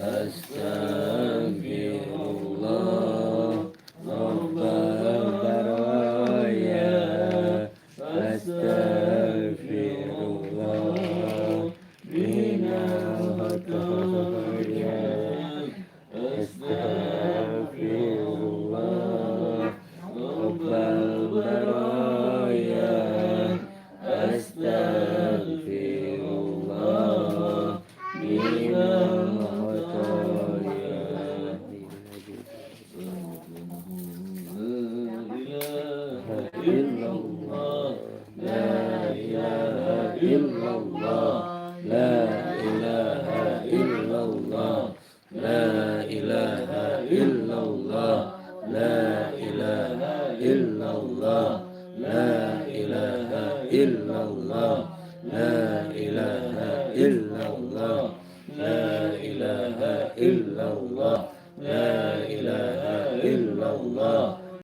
Astaghfirullah Rabbal baraya. Astaghfirullah minal khataya. Astaghfirullah Rabbal baraya. Astaghfirullah minal khataya. La ilaha illallah, la ilaha illallah, la ilaha illallah, la ilaha illallah, la ilaha illallah, la ilaha illallah, la ilaha illallah, la ilaha illallah.